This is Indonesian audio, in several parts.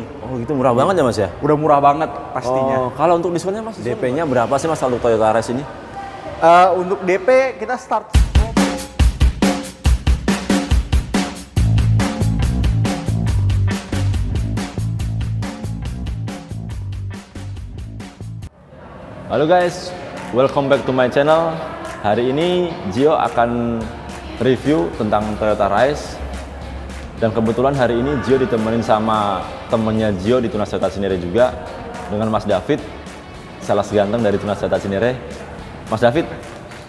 Oh gitu, murah banget ya Mas ya? Udah murah banget pastinya. Oh, kalau untuk diskonnya Mas, DP-nya berapa sih Mas untuk Toyota Race ini? Untuk DP kita start. Halo guys, welcome back to my channel. Hari ini Gio akan review tentang Toyota Race. Dan kebetulan hari ini Gio ditemenin sama temennya Gio di Tunas Toyota Cinere juga, dengan Mas David, sales ganteng dari Tunas Toyota Cinere. Mas David,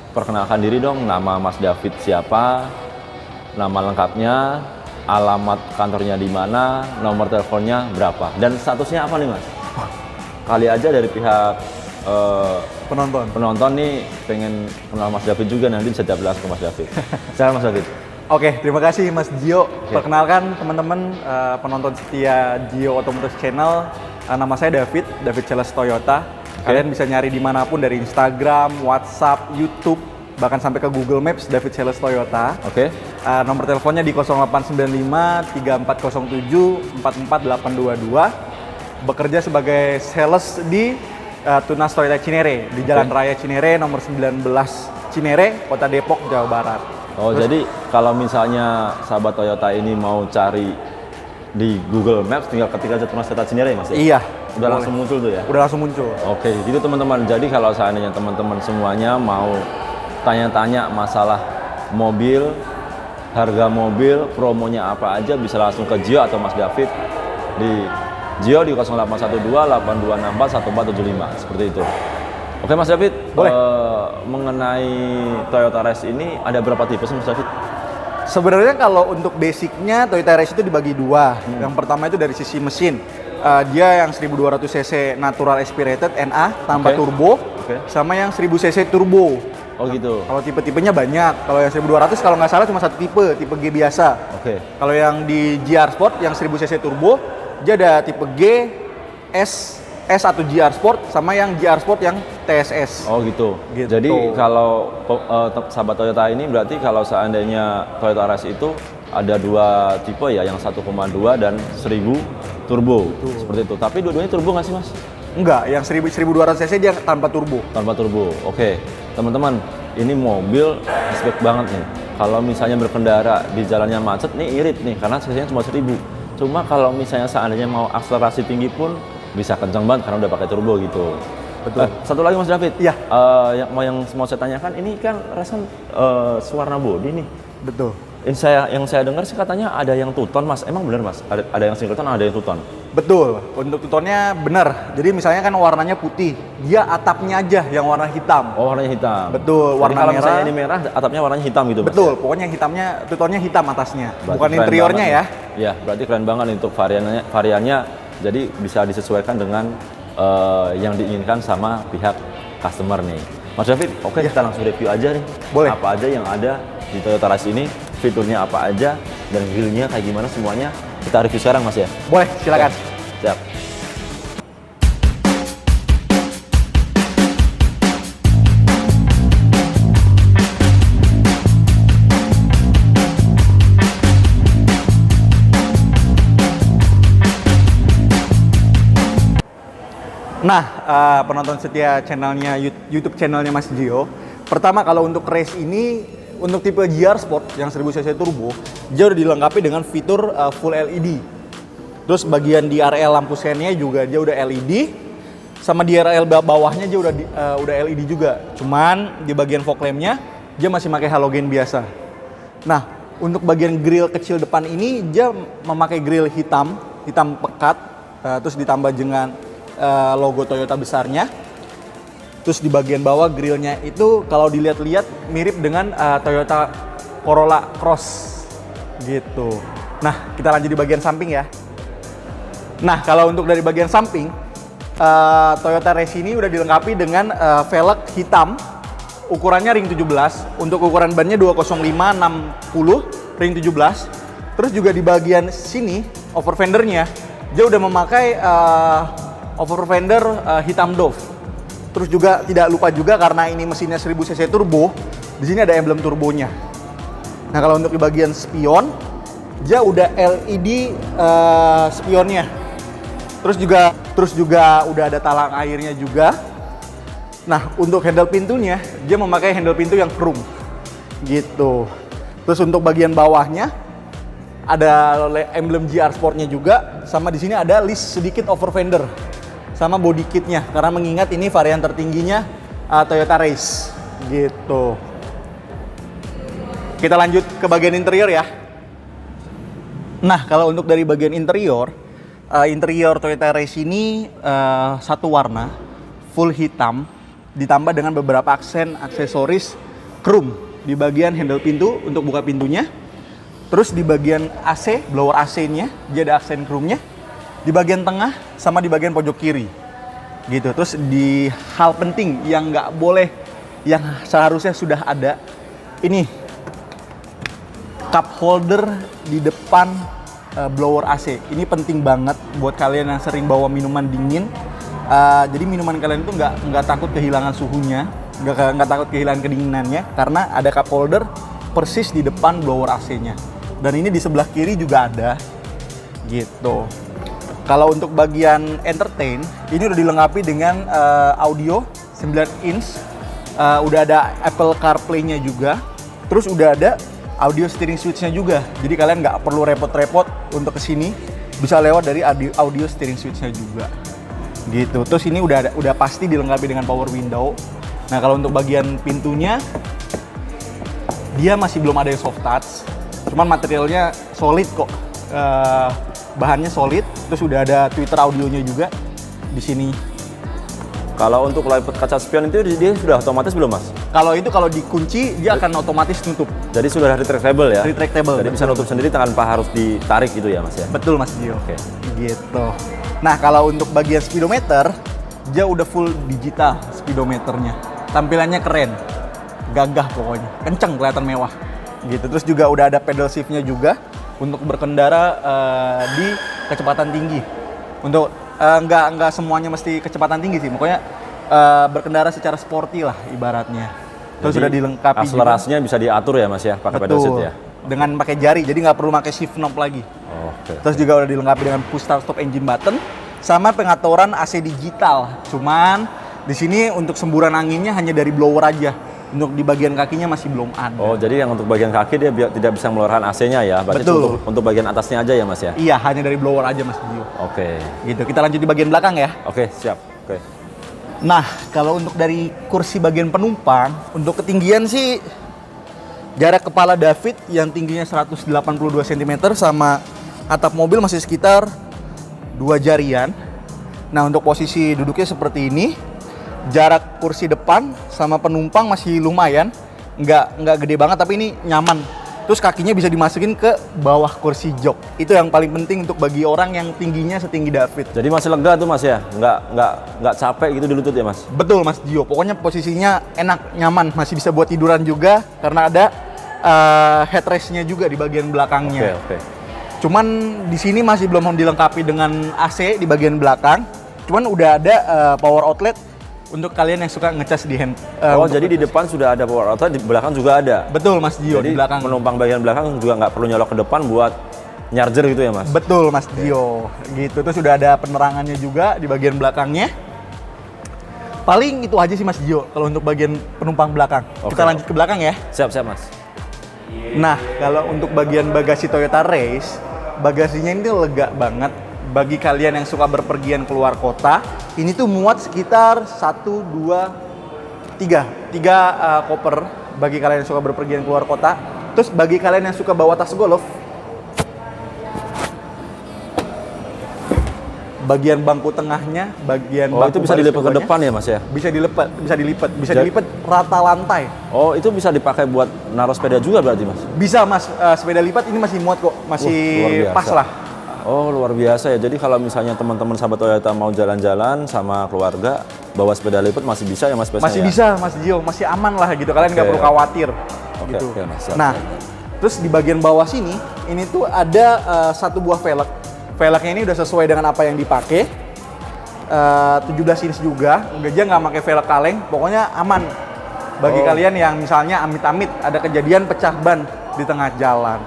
perkenalkan diri dong, nama Mas David siapa, nama lengkapnya, alamat kantornya di mana, nomor teleponnya berapa, dan statusnya apa nih Mas? Kali aja dari pihak penonton nih pengen kenal Mas David juga, nanti bisa jelas ke Mas David. Silakan Mas David. Oke, terima kasih Mas Gio. Perkenalkan teman-teman penonton setia Gio Automotive Channel. Nama saya David Sales Toyota. Kalian bisa nyari dimanapun dari Instagram, WhatsApp, YouTube, bahkan sampai ke Google Maps David Sales Toyota. Nomor teleponnya di 0895 3407 44822. Bekerja sebagai sales di Tunas Toyota Cinere di Jalan Raya Cinere nomor 19 Cinere, Kota Depok, Jawa Barat. Oh, jadi kalau misalnya sahabat Toyota ini mau cari di Google Maps, tinggal ketik aja Tunas Toyota Cinere ya Mas ya? Iya. Udah langsung muncul tuh ya? Udah langsung muncul. Oke, gitu teman-teman. Jadi kalau seandainya teman-teman semuanya mau tanya-tanya masalah mobil, harga mobil, promonya apa aja, bisa langsung ke Gio atau Mas David di Gio di 0812 8264 1475, seperti itu. Oke Mas David, boleh. Mengenai Toyota Race ini ada berapa tipe sih Mas David? Sebenarnya kalau untuk basicnya Toyota Race itu dibagi dua. Yang pertama itu dari sisi mesin. Dia yang 1200 cc natural aspirated NA tanpa turbo, sama yang 1000 cc turbo. Oh gitu. Kalau tipe-tipenya banyak. Kalau yang 1200 kalau nggak salah cuma satu tipe G biasa. Kalau yang di GR Sport yang 1000 cc turbo, dia ada tipe G, S atau GR Sport, sama yang GR Sport yang TSS. Oh gitu. Jadi kalau sahabat Toyota ini berarti kalau seandainya Toyota Race itu ada dua tipe ya, yang 1,2 dan 1000 turbo. Seperti itu. Tapi dua-duanya turbo nggak sih Mas? Enggak, yang 1200 cc dia tanpa turbo. Tanpa turbo. Oke. Teman-teman, ini mobil spek banget nih. Kalau misalnya berkendara di jalannya macet nih irit nih karena cc-nya cuma 1000. Cuma kalau misalnya seandainya mau akselerasi tinggi pun bisa kencang banget karena udah pakai turbo gitu. Betul. Satu lagi Mas David. Iya. Yang mau saya tanyakan, ini kan Race warna bodi nih. Betul. Yang saya dengar sih katanya ada yang two-tone Mas. Emang benar Mas? Ada yang singleton, ada yang two-tone? Betul. Untuk two-tone-nya benar. Jadi misalnya kan warnanya putih, dia atapnya aja yang warna hitam. Oh, warnanya hitam. Betul. Warna kalau merah. Misalnya ini merah, atapnya warnanya hitam gitu Mas. Betul. Pokoknya hitamnya, two-tone-nya hitam atasnya. Berarti bukan interiornya ya. Ya, berarti keren banget untuk variannya. Jadi bisa disesuaikan dengan yang diinginkan sama pihak customer nih. Mas David, kita langsung review aja nih. Boleh. Apa aja yang ada di Toyota Race ini, fiturnya apa aja, dan grillnya kayak gimana semuanya. Kita review sekarang Mas ya? Boleh, silakan. Siap. Nah, penonton setia channelnya YouTube channelnya Mas Gio. Pertama kalau untuk race ini, untuk tipe GR Sport yang 1000 cc turbo, dia udah dilengkapi dengan fitur full LED. Terus bagian di RL lampu sennya juga dia udah LED, sama di RL bawahnya dia udah LED juga. Cuman di bagian fog lampnya dia masih pakai halogen biasa. Nah, untuk bagian grill kecil depan ini dia memakai grill hitam pekat, terus ditambah dengan logo Toyota besarnya. Terus di bagian bawah grillnya itu kalau dilihat-lihat mirip dengan Toyota Corolla Cross gitu. Nah, kita lanjut di bagian samping ya. Nah, kalau untuk dari bagian samping, Toyota Race ini udah dilengkapi dengan velg hitam, ukurannya ring 17. Untuk ukuran bannya 205/60 ring 17. Terus juga di bagian sini over fendernya dia udah memakai over fender hitam Dove. Terus juga tidak lupa juga karena ini mesinnya 1000 cc turbo, di sini ada emblem turbonya. Nah, kalau untuk di bagian spion, dia udah LED spionnya. Terus juga udah ada talang airnya juga. Nah, untuk handle pintunya dia memakai handle pintu yang chrome gitu. Terus untuk bagian bawahnya ada emblem GR Sportnya juga, sama di sini ada list sedikit over fender sama body kitnya karena mengingat ini varian tertingginya Toyota Race gitu. Kita lanjut ke bagian interior ya. Nah, kalau untuk dari bagian interior Toyota Race ini satu warna, full hitam, ditambah dengan beberapa aksesoris chrome di bagian handle pintu untuk buka pintunya. Terus di bagian AC, blower AC-nya, dia ada aksen chrome-nya. Di bagian tengah sama di bagian pojok kiri. Gitu. Terus di hal penting yang nggak boleh, yang seharusnya sudah ada, ini cup holder di depan blower AC. Ini penting banget buat kalian yang sering bawa minuman dingin. Jadi minuman kalian itu nggak takut kehilangan suhunya, nggak takut kehilangan kedinginannya, karena ada cup holder persis di depan blower AC-nya. Dan ini di sebelah kiri juga ada, gitu. Kalau untuk bagian entertain, ini udah dilengkapi dengan audio 9 inch, udah ada Apple CarPlay-nya juga, terus udah ada audio steering switch-nya juga. Jadi kalian nggak perlu repot-repot untuk kesini, bisa lewat dari audio steering switch-nya juga, gitu. Terus ini udah pasti dilengkapi dengan power window. Nah, kalau untuk bagian pintunya, dia masih belum ada yang soft touch. Cuman materialnya solid kok, bahannya solid. Terus udah ada tweeter audionya juga di sini. Kalau untuk lipat kaca spion itu dia sudah otomatis belum, Mas? Kalau dikunci dia akan otomatis nutup. Jadi sudah retractable ya? Retractable. Jadi bisa nutup sendiri tanpa harus ditarik gitu ya, Mas ya? Betul, Mas Gio. Oke. Gitu. Nah, kalau untuk bagian speedometer, dia udah full digital speedometernya. Tampilannya keren, gagah pokoknya, kenceng, kelihatan mewah. Gitu. Terus juga udah ada pedal shift-nya juga untuk berkendara di kecepatan tinggi. Untuk nggak semuanya mesti kecepatan tinggi sih, pokoknya berkendara secara sporty lah ibaratnya. Terus Jadi, sudah dilengkapi akselerasinya juga bisa diatur ya, Mas ya, pakai pedal shift ya? Dengan pakai jari, jadi nggak perlu pakai shift knob lagi. Oke. Terus juga udah dilengkapi dengan push start stop engine button sama pengaturan AC digital. Cuman di sini untuk semburan anginnya hanya dari blower aja. Untuk di bagian kakinya masih belum ada. Oh, jadi yang untuk bagian kaki dia tidak bisa mengeluarkan AC-nya ya? Berarti Betul. Untuk bagian atasnya aja ya, Mas ya? Iya, hanya dari blower aja, Mas Gio. Oke. Gitu, kita lanjut di bagian belakang ya. Oke, siap. Oke. Nah, kalau untuk dari kursi bagian penumpang, untuk ketinggian sih jarak kepala David yang tingginya 182 cm sama atap mobil masih sekitar 2 jarian. Nah, untuk posisi duduknya seperti ini. Jarak kursi depan sama penumpang masih lumayan, nggak gede banget tapi ini nyaman. Terus kakinya bisa dimasukin ke bawah kursi jok. Itu yang paling penting untuk bagi orang yang tingginya setinggi David. Jadi masih lega tuh, Mas ya? Nggak capek gitu di lutut ya, Mas? Betul, Mas Gio. Pokoknya posisinya enak, nyaman, masih bisa buat tiduran juga karena ada headrest-nya juga di bagian belakangnya. Oke. Cuman di sini masih belum dilengkapi dengan AC di bagian belakang. Cuman udah ada power outlet untuk kalian yang suka ngecas di hand. Jadi di depan sudah ada power outlet, di belakang juga ada? Betul, Mas Gio. Jadi di belakang. penumpang bagian belakang juga nggak perlu nyolok ke depan buat nyarger gitu ya, Mas? Betul, Mas Gio. Gitu. Terus sudah ada penerangannya juga di bagian belakangnya. Paling itu aja sih, Mas Gio, kalau untuk bagian penumpang belakang. Oke. Kita lanjut ke belakang ya. Siap, Mas. Nah, kalau untuk bagian bagasi Toyota Race, bagasinya ini lega banget. Bagi kalian yang suka berpergian keluar kota, ini tuh muat sekitar 1, 2, 3 koper bagi kalian yang suka berpergian keluar kota. Terus bagi kalian yang suka bawa tas golf, bagian bangku tengahnya, bagian bangku itu bisa baris dilipat ke keduanya, depan ya, Mas ya? Bisa dilipat rata lantai. Oh, itu bisa dipakai buat naruh sepeda juga berarti, Mas? Bisa, Mas. Sepeda lipat ini masih muat kok, masih luar biasa. pas lah. Oh, luar biasa ya. Jadi kalau misalnya teman-teman sahabat Toyota mau jalan-jalan sama keluarga, bawa sepeda lipat masih bisa ya, Mas? Masih ya? bisa, Mas Gio. Masih aman lah gitu. Kalian nggak perlu khawatir. Gitu. Mas, siap. Nah, terus di bagian bawah sini, ini tuh ada satu buah velg. Velgnya ini udah sesuai dengan apa yang dipakai. 17 inch juga. Dia nggak pakai velg kaleng. Pokoknya aman. Bagi kalian yang misalnya amit-amit ada kejadian pecah ban di tengah jalan.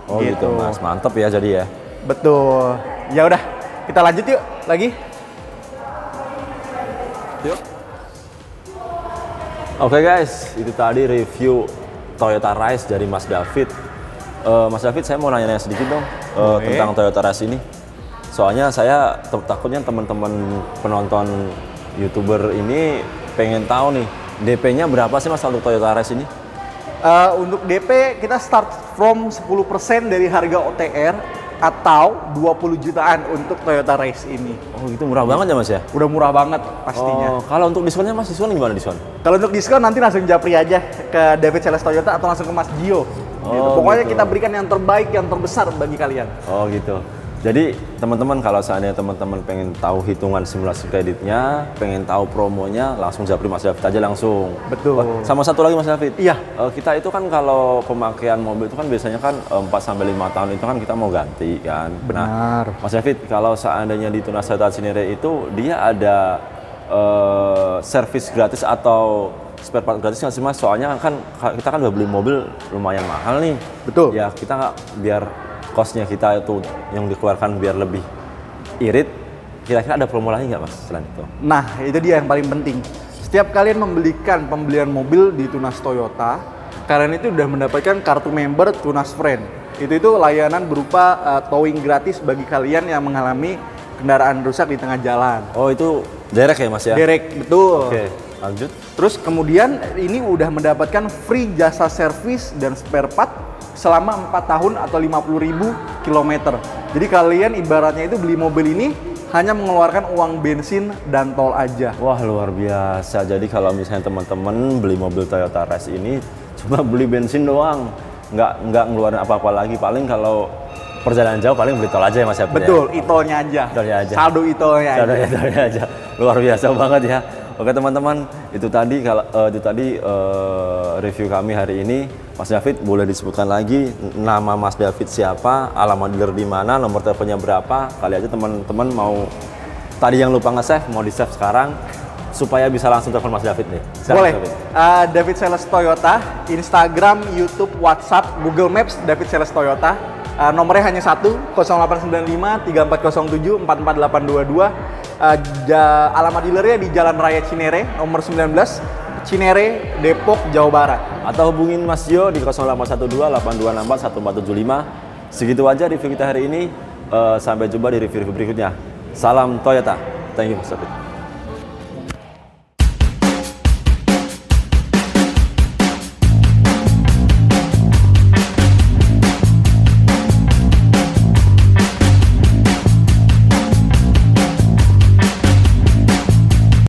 Oh gitu, Mas. Mantep ya jadi ya. Betul. Ya udah, Kita lanjut yuk lagi. Yuk. Oke guys, itu tadi review Toyota Rise dari Mas David. Mas David, saya mau nanya sedikit dong tentang Toyota Rise ini. Soalnya saya takutnya teman-teman penonton YouTuber ini pengen tahu nih, DP-nya berapa sih Mas untuk Toyota Rise ini? Untuk DP kita start from 10% dari harga OTR atau 20 jutaan untuk Toyota Rise ini. Oh gitu, murah banget ya Mas ya? Udah murah banget pastinya. Oh, kalau untuk diskonnya Mas, diskon gimana diskon? Kalau untuk diskon nanti langsung japri aja ke David Sales Toyota atau langsung ke Mas Gio. Gitu. Pokoknya gitu. kita berikan yang terbaik, yang terbesar bagi kalian. Oh gitu. Jadi teman-teman, kalau seandainya teman-teman pengen tahu hitungan simulasi kreditnya, pengen tahu promonya, langsung japri Mas David aja langsung. Betul. Oh, sama satu lagi Mas David. Iya. Kita itu kan kalau pemakaian mobil itu kan biasanya kan 4-5 tahun itu kan kita mau ganti kan. Benar. Nah, Mas David, kalau seandainya di Tunas Toyota Cinere itu dia ada servis gratis atau spare part gratis nggak sih Mas? Soalnya kan kita kan udah beli mobil lumayan mahal nih. Betul. Ya kita nggak, biar cost-nya kita itu yang dikeluarkan biar lebih irit, kira-kira ada promo lagi nggak Mas selain itu? Nah, itu dia yang paling penting. Setiap kalian pembelian mobil di Tunas Toyota, kalian itu udah mendapatkan kartu member Tunas Friend. Itu layanan berupa towing gratis bagi kalian yang mengalami kendaraan rusak di tengah jalan. Oh itu direct ya Mas ya? Direct, betul. Oke, lanjut. Terus kemudian ini udah mendapatkan free jasa servis dan spare part selama 4 tahun atau 50.000 kilometer. Jadi kalian ibaratnya itu beli mobil ini hanya mengeluarkan uang bensin dan tol aja. Wah luar biasa. Jadi kalau misalnya teman-teman beli mobil Toyota Rise ini cuma beli bensin doang, nggak ngeluarin apa-apa lagi. Paling kalau perjalanan jauh paling beli tol aja ya Mas ya? Betul, itolnya aja. Itolnya aja. Saldo itolnya aja. Saldo itolnya aja. Luar biasa banget ya. Oke teman-teman, itu tadi review kami hari ini. Mas David, boleh disebutkan lagi nama Mas David siapa, alamat dealer di mana, nomor teleponnya berapa? Kali aja teman-teman mau, tadi yang lupa nge-save, mau di-save sekarang supaya bisa langsung telepon Mas David nih. Silakan, Boleh. David. David Sales Toyota, Instagram, YouTube, WhatsApp, Google Maps, David Sales Toyota. Nomornya hanya 1, 0895 3407 44822. Alamat dealernya di Jalan Raya Cinere, nomor 19, Cinere, Depok, Jawa Barat. Atau hubungin Mas Gio di 0812 8264 1475. Segitu aja review kita hari ini. Sampai jumpa di review-review berikutnya. Salam Toyota. Thank you Mas David.